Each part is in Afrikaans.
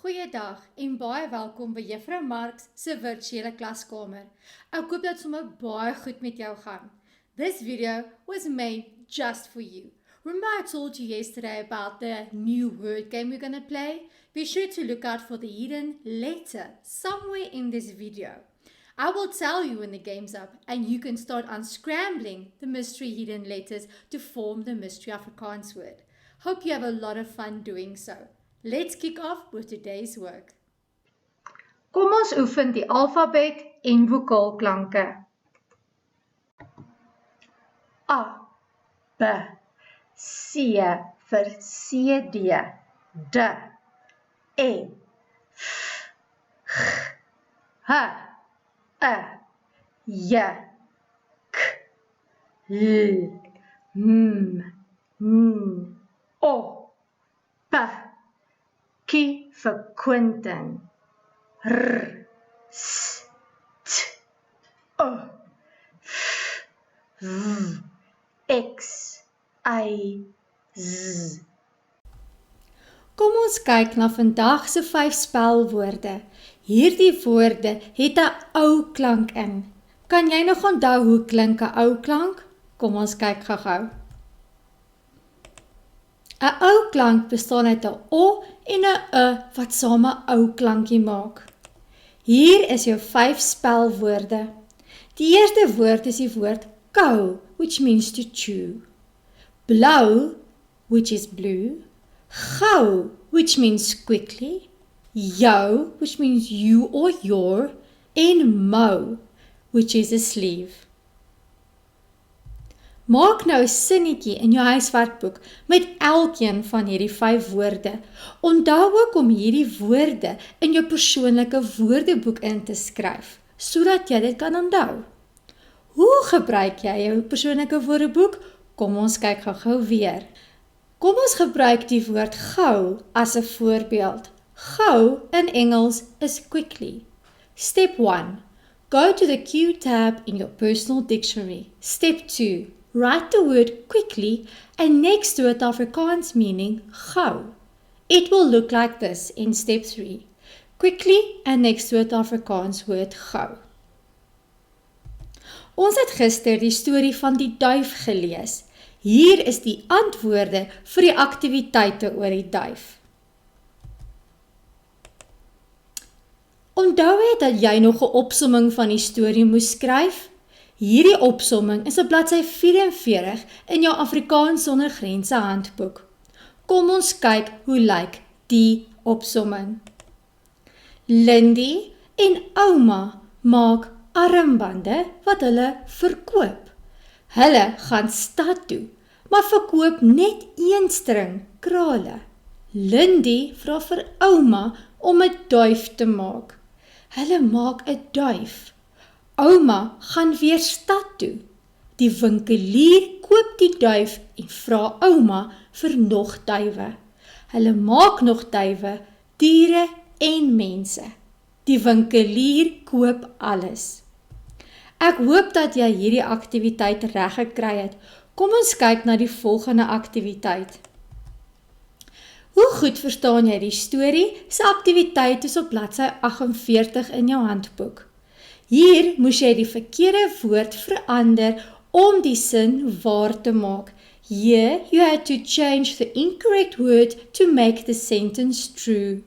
Goeiedag en baie welkom by Juffrou MarX se virtuele klaskamer. Ek hoop dat sommer baie goed met jou gaan. This video was made just for you. Remember I told you yesterday about the new word game we're going to play? Be sure to look out for the hidden letter somewhere in this video. I will tell you when the game's up and you can start unscrambling the mystery hidden letters to form the mystery Afrikaans word. Hope you have a lot of fun doing so. Let's kick off with today's work. Kom ons oefen die alfabet en vokaalklanke. A, B, C vir CD, D, E, F, H, J, K, L, M, N, O, P, Kie vir Quentin, R, S, T, O, F, V, X, Y, Z. Kom ons kyk na vandag se 5 spelwoorde. Hierdie woorde het 'n ou klank in. Kan jy nog onthou hoe klink 'n ou klank? Kom ons kyk gou-gou. 'n Ou klank bestaan uit 'n o en 'n wat saam 'n ou klankie maak. Hier is jou 5 spelwoorde. Die eerste woord is die woord kou, which means to chew. Blou, which is blue. Gou, which means quickly. Jou, which means you or your. En mou, which is a sleeve. Maak nou 'n sinnetjie in jou huiswerkboek met elkeen van hierdie 5 woorde. Onthou ook om hierdie woorde in jou persoonlike woordeboek in te skryf, sodat jy dit kan onthou. Hoe gebruik jy jou persoonlike woordeboek? Kom ons kyk gou-gou weer. Kom ons gebruik die woord gou as 'n voorbeeld. Gou in Engels is quickly. Step 1. Go to the Q tab in your personal dictionary. Step 2. Write the word quickly and next to it Afrikaans meaning gou. It will look like this in step 3. Quickly and next to it Afrikaans word gou. Ons het gister die storie van die duif gelees. Hier is die antwoorde vir die aktiwiteite oor die duif. Onthou jy dat jy nog 'n opsomming van die storie moes skryf? Hierdie opsomming is op bladsy 44 in jou Afrikaans sonder Grense handboek. Kom ons kyk hoe lyk die opsomming. Lindy en ouma maak armbande wat hulle verkoop. Hulle gaan stad toe, maar verkoop net 1 string krale. Lindy vra vir ouma om 'n duif te maak. Hulle maak 'n duif. Ouma gaan weer stad toe. Die winkelier koop die duif en vra ouma vir nog duwe. Hulle maak nog duwe, diere en mense. Die winkelier koop alles. Ek hoop dat jy hierdie aktiwiteit reg gekry het. Kom ons kyk na die volgende aktiwiteit. Hoe goed verstaan jy die storie? Se aktiwiteit is op bladsy 48 in jou handboek. Hier moes jy die verkeerde woord verander om die sin waar te maak. Here, you had to change the incorrect word to make the sentence true.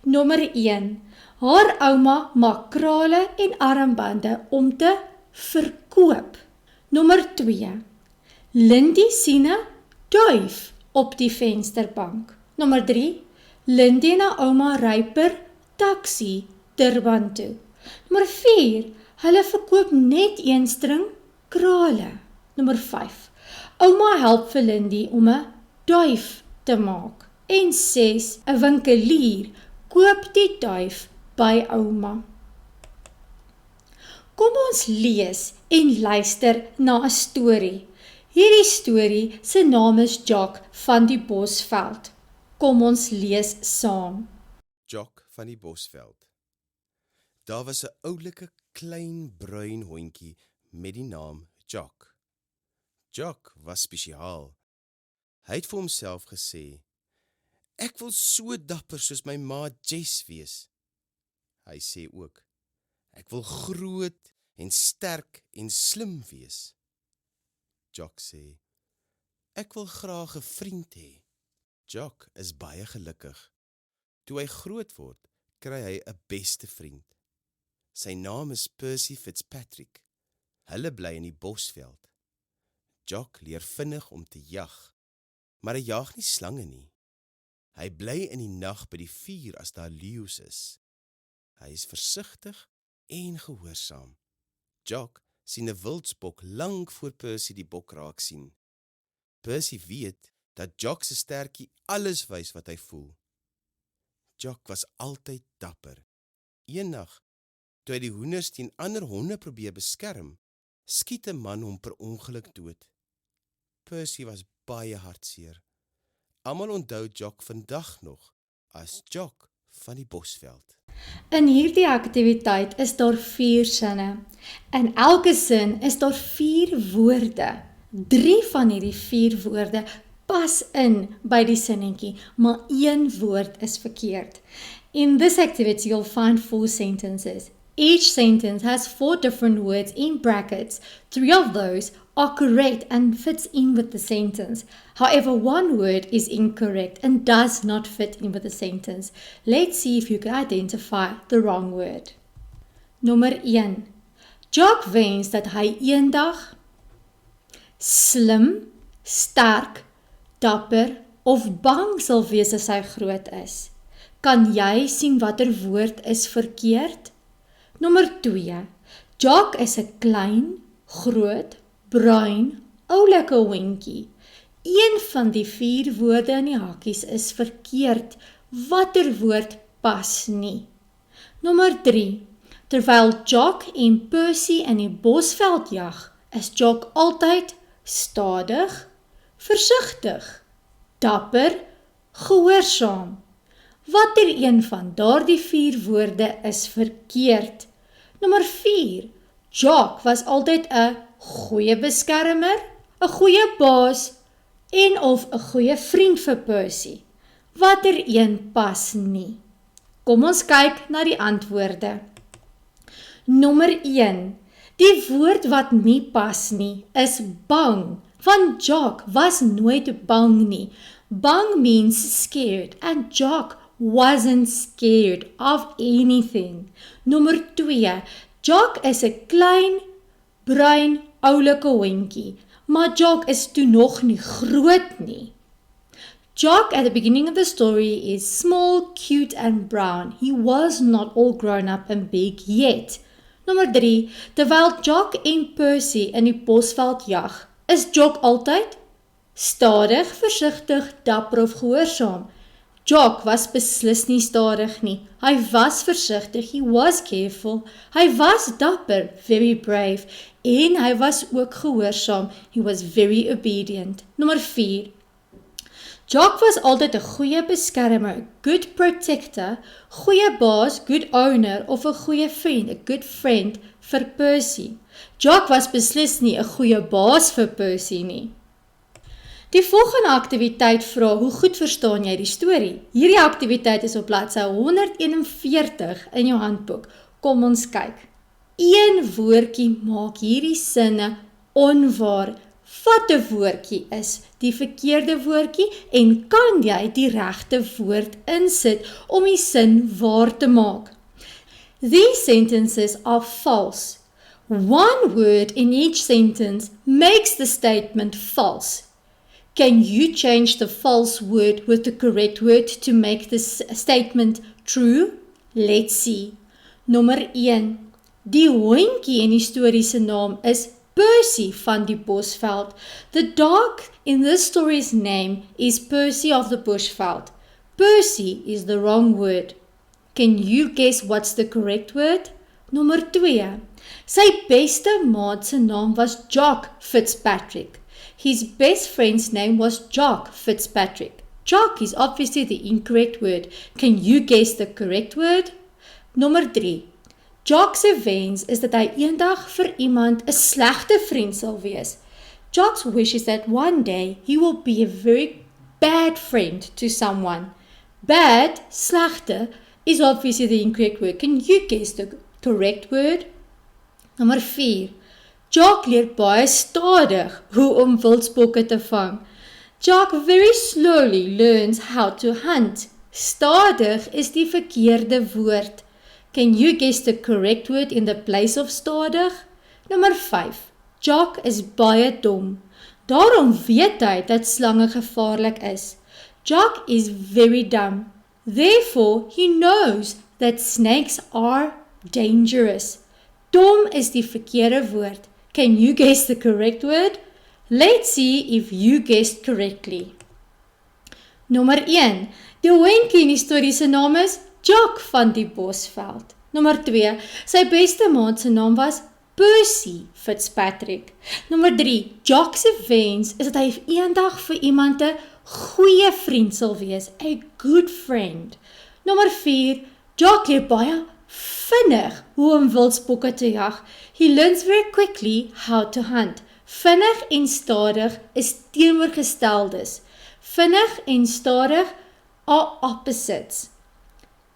Nommer 1. Haar ouma maak krale en armbande om te verkoop. Nommer 2. Lindy sien 'n duif op die vensterbank. Nommer 3. Lindy en haar ouma ry per taxi Durban toe. Nommer 4. Hulle verkoop net 1 string krale. Nommer 5. Ouma help vir Lindy om 'n duif te maak. En 6. 'n winkelier koop die duif by ouma. Kom ons lees en luister na 'n storie. Hierdie storie se naam is Jock van die Bosveld. Kom ons lees saam. Jock van die Bosveld. Daar was 'n oulike klein bruin hondjie met die naam Jock. Jock was spesiaal. Hy het vir homself gesê, Ek wil so dapper soos my ma Jess wees. Hy sê ook, ek wil groot en sterk en slim wees. Jock sê, ek wil graag 'n vriend hê. Jock is baie gelukkig. Toe hy groot word, kry hy 'n beste vriend. Sy naam is Percy Fitzpatrick. Hulle bly in die Bosveld. Jock leer vinnig om te jag, maar hy jag nie slange nie. Hy bly in die nag by die vuur as daar leeu's is. Hy is versigtig en gehoorsaam. Jock sien 'n wildsbok lank voor Percy die bok raak sien. Percy weet dat Jock se stertjie alles wys wat hy voel. Jock was altyd dapper. Eendag, toe hy die hoenders teen ander honde probeer beskerm, skiet 'n man hom per ongeluk dood. Percy was baie hartseer. Almal onthou Jock vandag nog as Jock van die Bosveld. In hierdie aktiwiteit is daar 4 sinne. In elke sin is daar 4 woorde. 3 van hierdie 4 woorde pas in by die sinnetjie, maar 1 woord is verkeerd. In this activity, you'll find 4 sentences. Each sentence has 4 different words in brackets. 3 of those are correct and fits in with the sentence. However, 1 word is incorrect and does not fit in with the sentence. Let's see if you can identify the wrong word. Nommer 1. Jock wens dat hy eendag slim, sterk, dapper of bang sal wees as hy groot is. Kan jy sien watter woord is verkeerd? Nommer 2. Jock is 'n klein, groot, bruin, oulike hondjie. Een van die 4 woorde in die hakies is verkeerd. Watter woord pas nie? Nommer 3. Terwyl Jock en Percy in die Bosveld jag, is Jock altyd stadig, versigtig, dapper, gehoorsaam. Watter een van daardie 4 woorde is verkeerd? Nommer 4. Jock was altyd 'n goeie beskermer, 'n goeie baas en of 'n goeie vriend vir Percy. Watter een pas nie? Kom ons kyk na die antwoorde. Nommer 1. Die woord wat nie pas nie is bang, want Jock was nooit bang nie. Bang means scared and Jock wasn't scared of anything. Nommer 2. Jock is 'n klein, bruin, oulike hondjie, maar Jock is toe nog nie groot nie. Jock at the beginning of the story is small, cute and brown. He was not all grown up and big yet. Nommer 3. Terwyl Jock en Percy in die Bosveld jag, is Jock altyd stadig, versigtig, dapper of gehoorsaam. Jock was beslis nie stadig nie. Hy was versigtig, he was careful. Hy was dapper, very brave. En hy was ook gehoorsaam, he was very obedient. Nommer 4. Jock was altyd 'n goeie beskermer, good protector, goeie baas, good owner of 'n goeie vriend, a good friend vir Percy. Jock was beslis nie 'n goeie baas vir Percy nie. Die volgende aktiwiteit vra hoe goed verstaan jy die storie. Hierdie aktiwiteit is op bladsy 141 in jou handboek. Kom ons kyk. 1 woordjie maak hierdie sinne onwaar. Wat 'n woordjie is die verkeerde woordjie en kan jy die regte woord insit om die sin waar te maak? These sentences are false. 1 word in each sentence makes the statement false. Can you change the false word with the correct word to make this statement true? Let's see. Nommer 1. Die hondjie in die storie se naam is Percy van die Bosveld. The dog in this story's name is Percy of the Bosveld. Percy is the wrong word. Can you guess what's the correct word? Nommer 2. Sy beste maat se naam was Jock Fitzpatrick. His best friend's name was Jock Fitzpatrick. Jock is obviously the incorrect word. Can you guess the correct word? Nommer 3. Jock se wens is dat hy eendag vir iemand 'n slegte vriend sal wees. Jock's wish is that one day he will be a very bad friend to someone. Bad, slegte, is obviously the incorrect word. Can you guess the correct word? Nommer 4. Jock leer baie stadig hoe om wildsbokke te vang. Jock very slowly learns how to hunt. Stadig is die verkeerde woord. Can you guess the correct word in the place of stadig? Nommer 5. Jock is baie dom. Daarom weet hy dat slange gevaarlik is. Jock is very dumb. Therefore, he knows that snakes are dangerous. Dom is die verkeerde woord. Can you guess the correct word? Let's see if you guessed correctly. Nommer 1. Die hoentjie in die storie se naam is Jock van die Bosveld. Nommer 2. Sy beste maat se naam was Percy Fitzpatrick. Nommer 3. Jock se wens is dat hy eendag vir iemand 'n goeie vriend sal wees, a good friend. Nommer 4. Jock leer baie vinnig hoe om wildsbokke te jag. He learns very quickly how to hunt. Vinnig en stadig is teenoorgesteldes. Vinnig en stadig are opposites.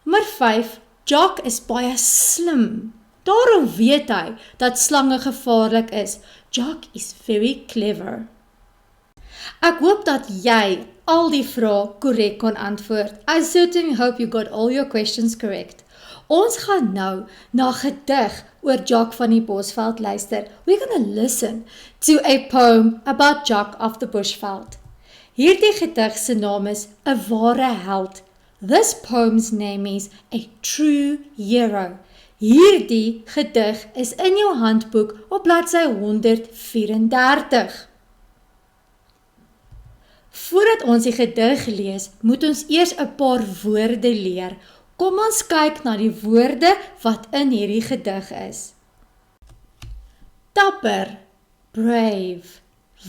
Nommer 5. Jock is baie slim. Daarom weet hy dat slange gevaarlik is. Jock is very clever. Ek hoop dat jy al die vrae korrek kon antwoord. I certainly hope you got all your questions correct. Ons gaan nou na gedig oor Jock van die Bosveld luister. We're going to listen to a poem about Jock of the Bosveld. Hierdie gedig se naam is 'n Ware held. This poem's name is A True Hero. Hierdie gedig is in jou handboek op bladsy 134. Voordat ons die gedig lees, moet ons eers 'n paar woorde leer. Kom ons kyk na die woorde wat in hierdie gedig is. Dapper, brave.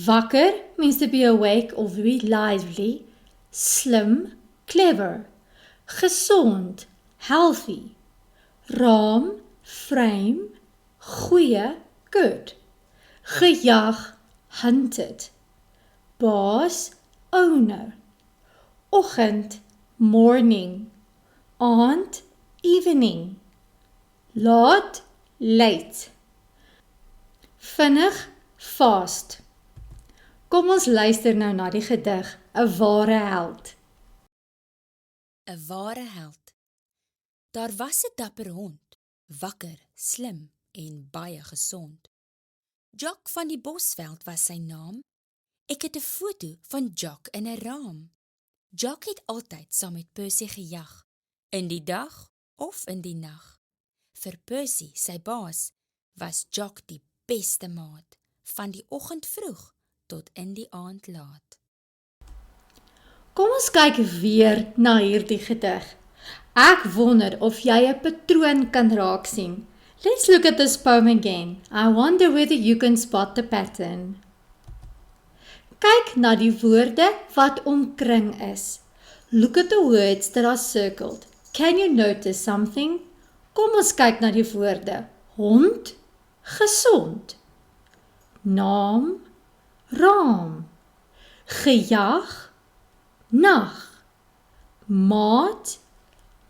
Wakker means to be awake or very lively. Slim, clever. Gesond, healthy. Raam, frame. Goeie, good. Gejag, hunted. Baas, owner. Oggend, morning. Aand, evening. Laat, late. Vinnig, fast. Kom ons luister nou na die gedig, 'n Ware held. 'n Ware held. Daar was 'n dapper hond, wakker, slim en baie gesond. Jock van die Bosveld was sy naam. Ek het 'n foto van Jock in 'n raam. Jock het altyd saam met Percy gejag, in die dag of in die nag. Vir Percy, sy baas, was Jock die beste maat, van die oggend vroeg tot in die aand laat. Kom ons kyk weer na hierdie gedig. Ek wonder of jy 'n patroon kan raak sien. Let's look at this poem again. I wonder whether you can spot the pattern. Kyk na die woorde wat omkring is. Look at the words that are circled. Can you notice something? Kom ons kyk na die woorde. Hond, gesond. Naam, raam. Gejag, nag. Maat,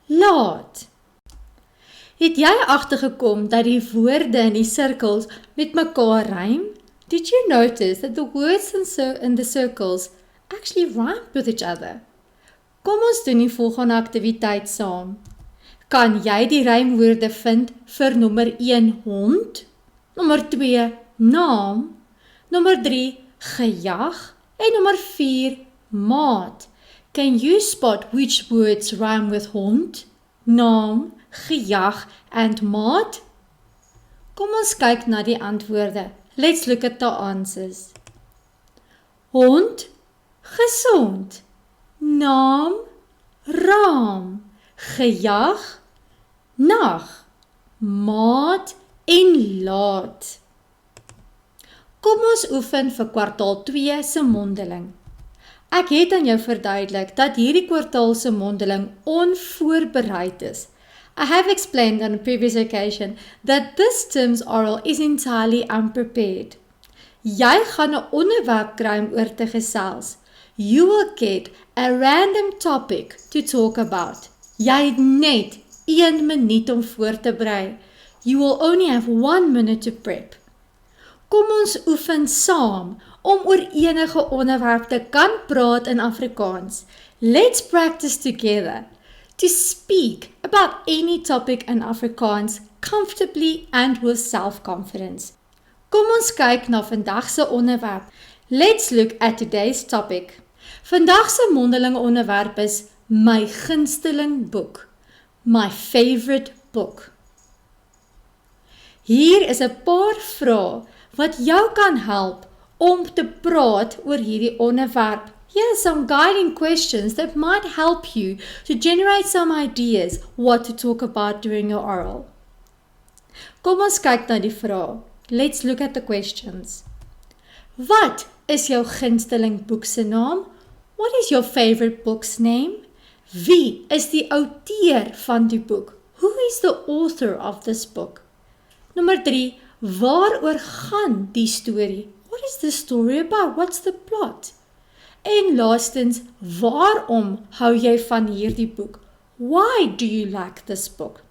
laat. Het jy agtergekom dat die woorde in die sirkels met mekaar rym? Did you notice that the words in the circles actually rhyme with each other? Kom ons doen die volgende aktiwiteit saam. Kan jy die rymwoorde vind vir nommer 1 hond, nommer 2 naam, nommer 3 gejag en nommer 4 maat? Can you spot which words rhyme with hond, naam, gejag and maat? Kom ons kyk na die antwoorde. Let's look at the answers. Hond, gesond. Naam, raam. Gejag, nag. Maat en laat. Kom ons oefen vir kwartaal 2 se mondeling. Ek het aan jou verduidelik dat hierdie kwartaal se mondeling onvoorbereid is. I have explained on a previous occasion that this term's oral is entirely unprepared. Jy gaan 'n onderwerp kry om oor te gesels. you will get a random topic to talk about. Jy het net 1 minuut om voor te berei. You will only have 1 minute to prep. Kom ons oefen saam om oor enige onderwerp te kan praat in Afrikaans. Let's practice together to speak about any topic in Afrikaans comfortably and with self-confidence. Kom ons kyk na vandag se onderwerp. Let's look at today's topic. Vandag se mondelinge onderwerp is my gunsteling boek. My favorite book. Hier is 'n paar vrae wat jou kan help om te praat oor hierdie onderwerp. Here are some guiding questions that might help you to generate some ideas what to talk about during your oral. Kom ons kyk na die vrae. Let's look at the questions. Wat is jou gunsteling boek se naam? What is your favorite book's name? Wie is die outeur van die boek? Who is the author of this book? Nommer 3, waaroor gaan die storie? What is the story about? What's the plot? En laastens, waarom hou jy van hierdie boek? Why do you like this book?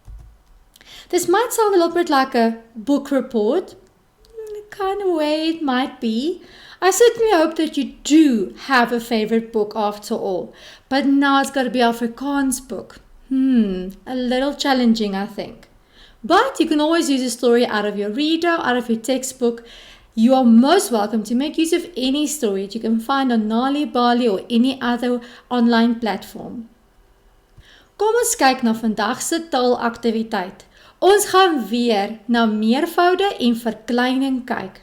This might sound a little bit like a book report. The kind of way it might be. I certainly hope that you do have a favorite book after all. But now it's got to be Afrikaans book. A little challenging, I think. But you can always use a story out of your reader, out of your textbook. You are most welcome to make use of any story that you can find on Nali, Bali or any other online platform. Kom ons kyk na vandag se taalaktiwiteit. Ons gaan weer na meervoude en verkleining kyk.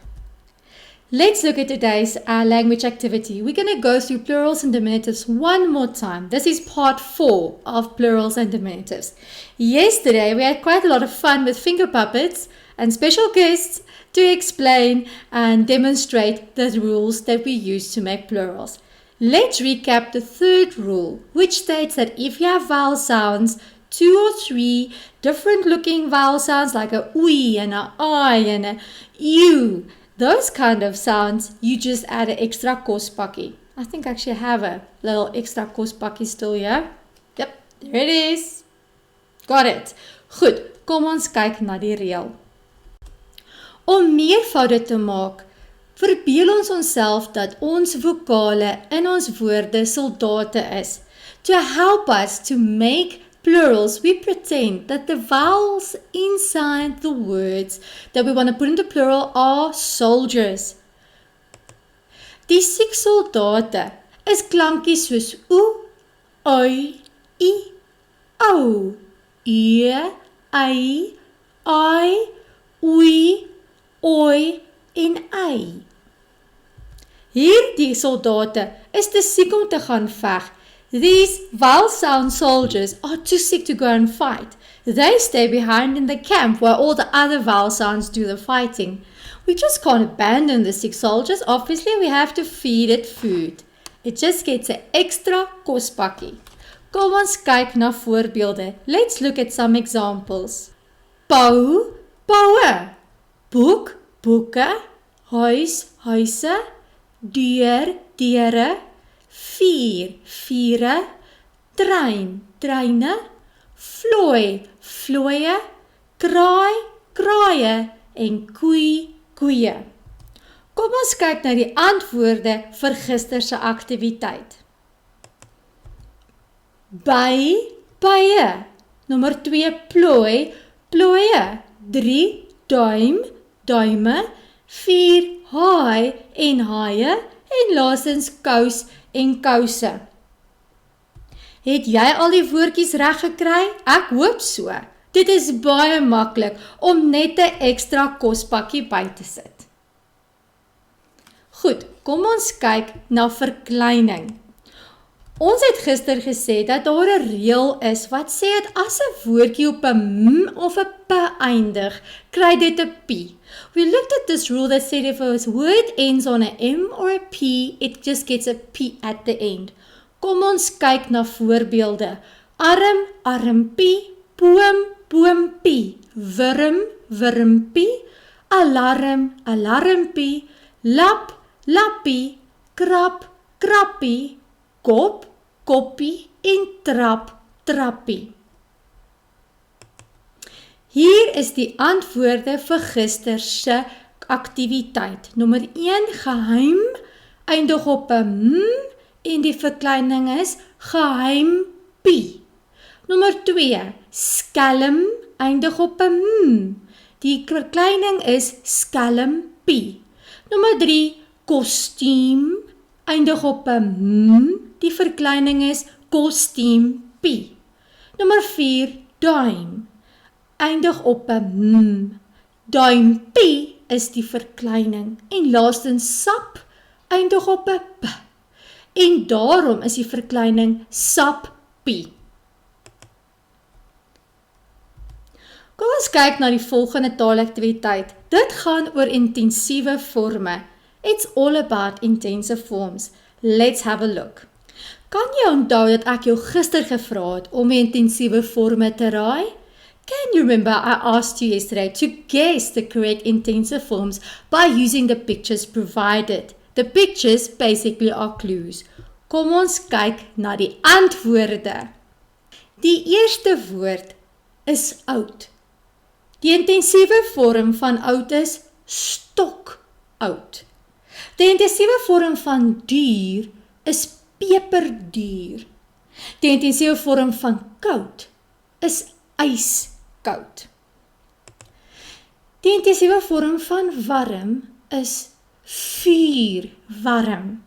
Let's look at today's language activity. We're going to go through plurals and diminutives one more time. This is part 4 of plurals and diminutives. Yesterday, we had quite a lot of fun with finger puppets and special guests to explain and demonstrate the rules that we use to make plurals. Let's recap the third rule, which states that if you have vowel sounds, 2 or 3 different looking vowel sounds like a ui and a I and a u, those kind of sounds, you just add an extra kospakkie. I think I actually have a little extra kospakkie still here. Yep, there it is. Got it. Goed, kom ons kyk na die reël. Om meervoude te maak, verbeel ons onsself dat ons vokale in ons woorde soldate is. To help us to make plurals, we pretend that the vowels inside the words that we want to put into plural are soldiers. Die 6 soldate is klankies soos oe, oi, i, ou, e, ei, ai, oei, oi en ei. Hierdie soldate is te siek om te gaan veg. These vowel sound soldiers are too sick to go and fight. They stay behind in the camp while all the other vowel sounds do the fighting. We just can't abandon the sick soldiers. Obviously, we have to feed it food. It just gets an extra kospakkie. Kom ons kyk na voorbeelde. Let's look at some examples. Pau, paue. Boek, boeke. Huis, huise. Deur, deure. Vier, viere. Trein, treine. Vlooi, vlooie. Kraai, kraaie. En koei, koeie. Kom ons kyk na die antwoorde vir gister se aktiwiteit. By, bye. Nommer 2, plooi, plooie. 3, duim, duime. 4, haai en haie. En laastens kous en kouse. Het jy al die woordjies reg gekry? Ek hoop so. Dit is baie maklik om net 'n ekstra kospakkie by te sit. Goed, kom ons kyk na verkleining. Ons het gister gesê dat daar 'n reël is wat sê dat as 'n woordjie op 'n m of 'n p eindig, kry dit 'n p. We looked at this rule that said if a word ends on a m or a p, it just gets a p at the end. Kom ons kyk na voorbeelde. Arm, armpie, boom, boompie, wurm, wurmpie, alarm, alarmpie, lap, lappie, krap, krappie, kop, koppie en trap, trappie. Hier is die antwoorde vir gister se aktiwiteit. Nommer 1, geheim, eindig op 'n m en die verkleining is geheimpie. Nommer 2, skelm, eindig op 'n m. Die verkleining is skelmpie. Nommer 3, kostuum, eindig op 'n m. Die verkleining is kostuumpie. Nommer 4, duim, eindig op 'n m. Duimpie is die verkleining. En laastens sap, eindig op 'n p. En daarom is die verkleining sappie. Kom ons kyk na die volgende taalaktiwiteit. Dit gaan oor intensiewe vorme. It's all about intensive forms. Let's have a look. Kan jy onthou dat ek jou gister gevra het om die intensiewe vorme te raai? Can you remember I asked you yesterday to guess the correct intensive forms by using the pictures provided? The pictures basically are clues. Kom ons kyk na die antwoorde. Die eerste woord is oud. Die intensiewe vorm van oud is stokoud. Die intensiewe vorm van duur is peperduur. Die intensiewe vorm van koud is ijskoud. Die intensiewe vorm van warm is vuurwarm.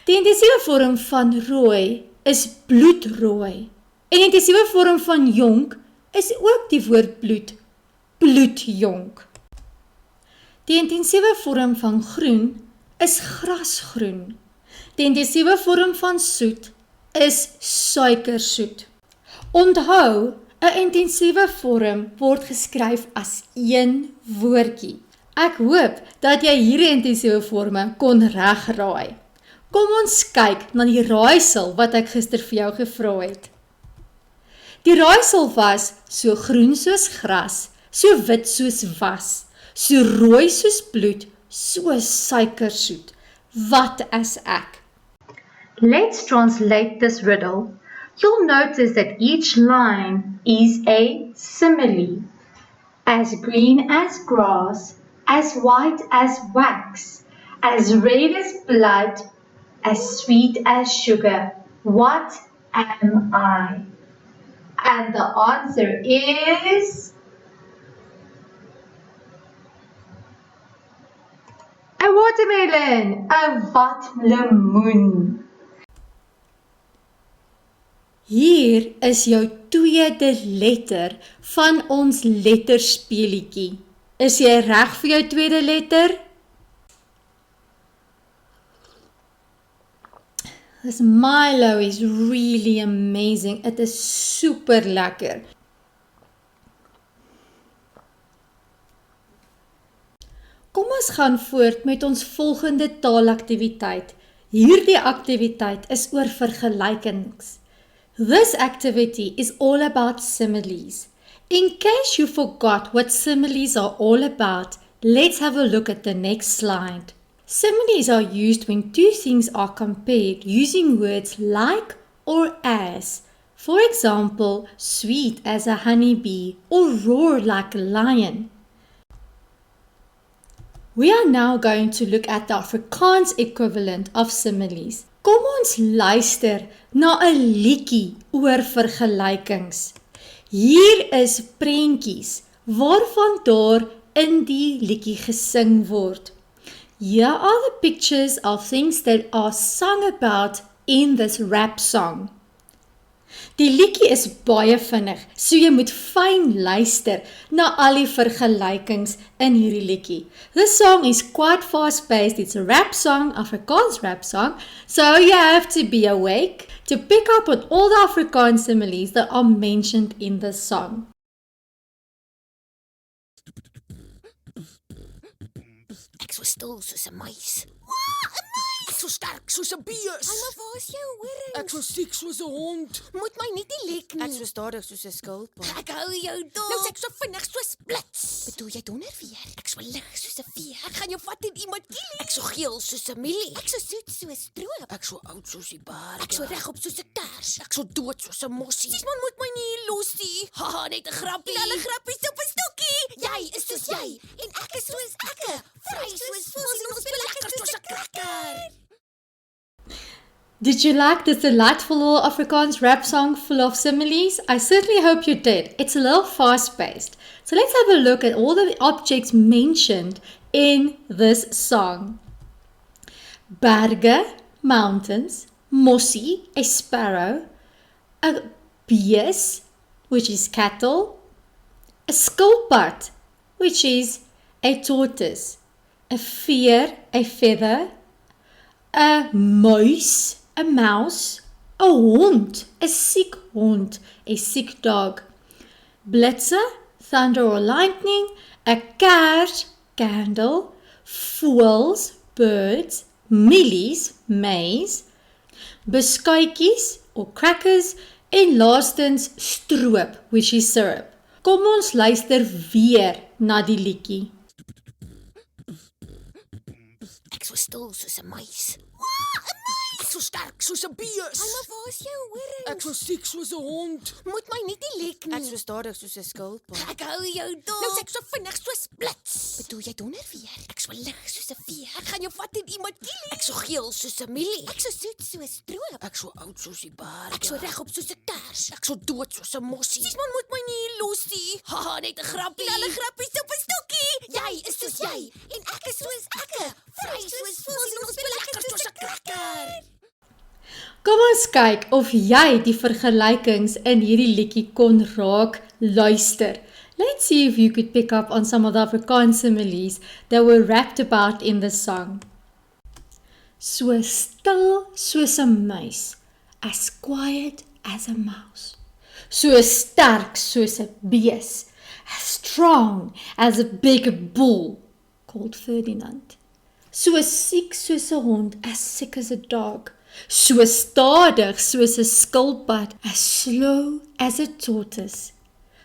Die intensiewe vorm van rooi is bloedrooi. En die intensiewe vorm van jonk is ook die woord bloed, bloedjonk. Die intensiewe vorm van groen is grasgroen. Die intensiewe vorm van soet is suikersoet. Onthou, 'n intensiewe vorm word geskryf as een woordjie. Ek hoop dat jy hierdie intensiewe vorme kon regraai. Kom ons kyk na die raaisel wat ek gister vir jou gevra het. Die raaisel was so groen soos gras, so wit soos was, so rooi soos bloed, so suikersoet. Wat is ek? Let's translate this riddle. You'll notice that each line is a simile. As green as grass, as white as wax, as red as blood, as sweet as sugar. What am I? And the answer is a watermelon, a watlemoen. Hier is jou tweede letter van ons letterspeelietjie. Is jy reg vir jou tweede letter? This Milo is really amazing. It is super lekker. Kom ons gaan voort met ons volgende taalaktiwiteit. Hierdie aktiwiteit is oor vergelykings. This activity is all about similes. In case you forgot what similes are all about, let's have a look at the next slide. Similes are used when two things are compared using words like or as. For example, sweet as a honeybee or roar like a lion. We are now going to look at the Afrikaans equivalent of similes. Kom ons luister na 'n liedjie oor vergelykings. Hier is prentjies waarvan daar in die liedjie gesing word. Here are the pictures of things that are sung about in this rap song. Die liedjie is baie vinnig, so jy moet fyn luister na al die vergelykings in hierdie liedjie. This song is quite fast-paced. It's a rap song, Afrikaans rap song, so you have to be awake to pick up on all the Afrikaans similes that are mentioned in the song. Ek so stil soos 'n muis. 'n Muis! Ek so sterk soos 'n bees. Maar waar is jou horings? Ek so siek soos 'n hond. Moet my nie die lek nie. Ek so stadig soos 'n skilpad. Ek hou jou dop. Nou sê ek so vinnig soos blits. Bedoel jy donderweer? Ek so lig soos 'n veer. Ek gaan jou vat en iemand kill. Ek so geel soos 'n mielie. Ek so soet soos stroop. Ek so oud soos die berge. Ek so regop soos 'n kers. Ek so dood soos 'n mossie. Sies man moet my nie los nie. Haha, net 'n grappie. Alle grappies op 'n stokkie. Jy is soos jy en ek is soos ekke. Vry soos voels en ons speel lekker soos 'n krakker. Did you like this delightful little Afrikaans rap song full of similes? I certainly hope you did. It's a little fast-paced. So let's have a look at all the objects mentioned in this song. Berge, mountains, mossie, a sparrow, a bees, which is cattle, a skilpad, which is a tortoise, a veer, a feather, a muis, a mouse, a hond, a sick hond, a sick dog, blitse, thunder or lightning, a kers, candle, voëls, birds, mielies, maize, beskuitjies or crackers, en laastens stroop, which is syrup. Kom ons luister weer na die liedjie. Ek so stil soos 'n muis. Ek so sterk soos 'n bees. Maar waar is jou horings? Ek so siek soos 'n hond. Moet my nie die lek nie. Ek so stadig soos 'n skilpad. Ek hou jou dop. Nou sê ek so vinnig soos blits. Bedoel jy donderweer? Ek so lig soos 'n veer. Ek gaan jou vat en iemand kill. Ek so geel soos 'n mielie. Ek so soet soos stroop. Ek so oud soos die berge. Ek so regop soos 'n kers. Ek so dood soos 'n mossie. Sies man moet my nie los nie. Haha, net 'n grappie. Alle grappies op 'n stokkie. Jy is soos jy en ek is soos ekke. Vry soos voels en ons speel lekker soos 'n krakker. Kom ons kyk of jy die vergelykings in hierdie liedjie kon raak luister. Let's see if you could pick up on some of the Afrikaans similes that were rapped about in the song. So stil soos 'n muis, as quiet as a mouse. So sterk soos 'n bees, as strong as a big bull, called Ferdinand. So siek soos 'n hond, as sick as a dog. So stadig soos 'n skilpad, as slow as a tortoise.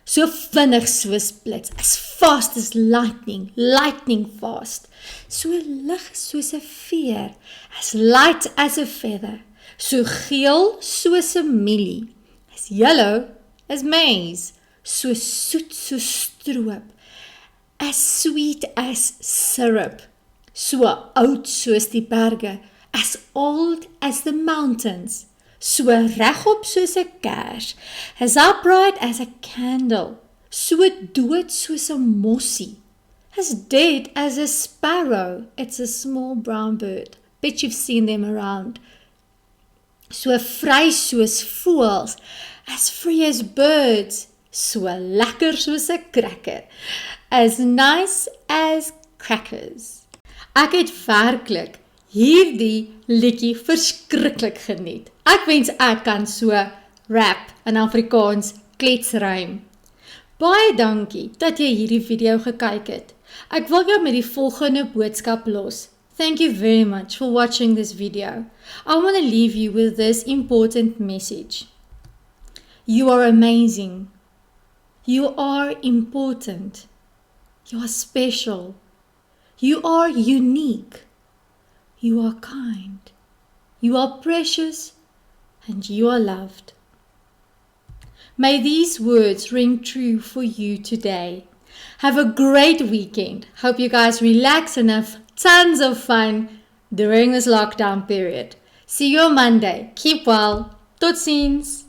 So vinnig soos blits, as fast as lightning, lightning fast. So lig soos 'n veer, as light as a feather. So geel soos 'n mielie, as yellow as maize. So soet soos stroop, as sweet as syrup. So oud soos die berge, as old as the mountains, so regop soos 'n kers, as upright as a candle, so dood soos 'n mossie, as dead as a sparrow. It's a small brown bird. Bet you've seen them around. So vry soos voëls, as free as birds, so lekker soos 'n cracker, as nice as crackers. Ek het werklik hierdie liedjie verskriklik geniet. Ek wens ek kan so rap in Afrikaans kletsrym. Baie dankie dat jy hierdie video gekyk het. Ek wil jou met die volgende boodskap los. Thank you very much for watching this video. I want to leave you with this important message. You are amazing. You are important. You are special. You are unique. You are kind. You are precious. And you are loved. May these words ring true for you today. Have a great weekend. Hope you guys relax and have tons of fun during this lockdown period. See you on Monday. Keep well. Tot ziens.